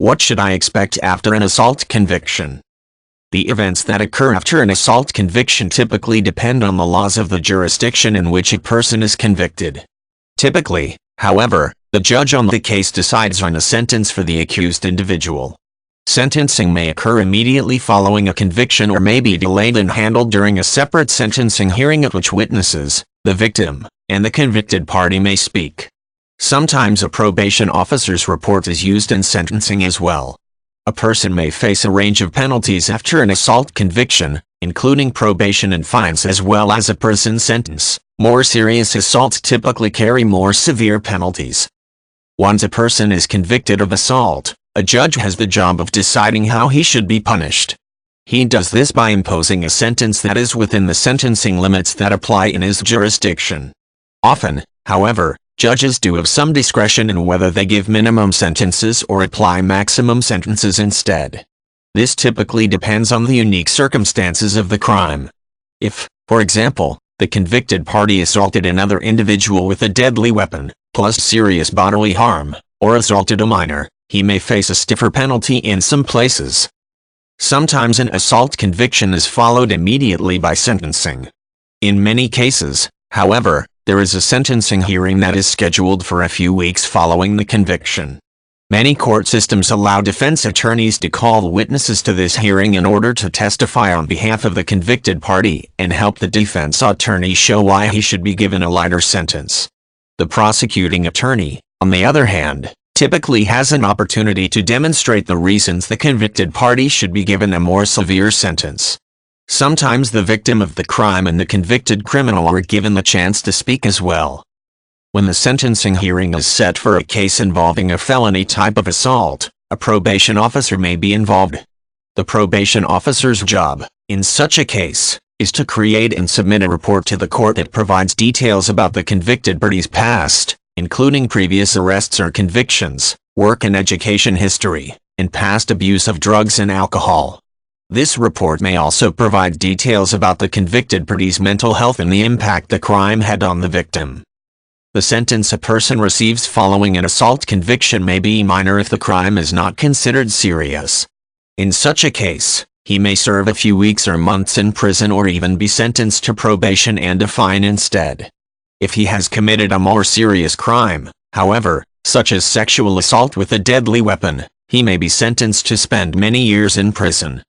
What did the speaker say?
What should I expect after an assault conviction? The events that occur after an assault conviction typically depend on the laws of the jurisdiction in which a person is convicted. Typically, however, the judge on the case decides on a sentence for the accused individual. Sentencing may occur immediately following a conviction or may be delayed and handled during a separate sentencing hearing at which witnesses, the victim, and the convicted party may speak. Sometimes a probation officer's report is used in sentencing as well. A person may face a range of penalties after an assault conviction, including probation and fines as well as a prison sentence. More serious assaults typically carry more severe penalties. Once a person is convicted of assault, a judge has the job of deciding how he should be punished. He does this by imposing a sentence that is within the sentencing limits that apply in his jurisdiction. Often, however, judges do have some discretion in whether they give minimum sentences or apply maximum sentences instead. This typically depends on the unique circumstances of the crime. If, for example, the convicted party assaulted another individual with a deadly weapon, caused serious bodily harm, or assaulted a minor, he may face a stiffer penalty in some places. Sometimes an assault conviction is followed immediately by sentencing. In many cases, however, there is a sentencing hearing that is scheduled for a few weeks following the conviction. Many court systems allow defense attorneys to call witnesses to this hearing in order to testify on behalf of the convicted party and help the defense attorney show why he should be given a lighter sentence. The prosecuting attorney, on the other hand, typically has an opportunity to demonstrate the reasons the convicted party should be given a more severe sentence. Sometimes the victim of the crime and the convicted criminal are given the chance to speak as well. When the sentencing hearing is set for a case involving a felony type of assault, a probation officer may be involved. The probation officer's job, in such a case, is to create and submit a report to the court that provides details about the convicted party's past, including previous arrests or convictions, work and education history, and past abuse of drugs and alcohol. This report may also provide details about the convicted party's mental health and the impact the crime had on the victim. The sentence a person receives following an assault conviction may be minor if the crime is not considered serious. In such a case, he may serve a few weeks or months in prison or even be sentenced to probation and a fine instead. If he has committed a more serious crime, however, such as sexual assault with a deadly weapon, he may be sentenced to spend many years in prison.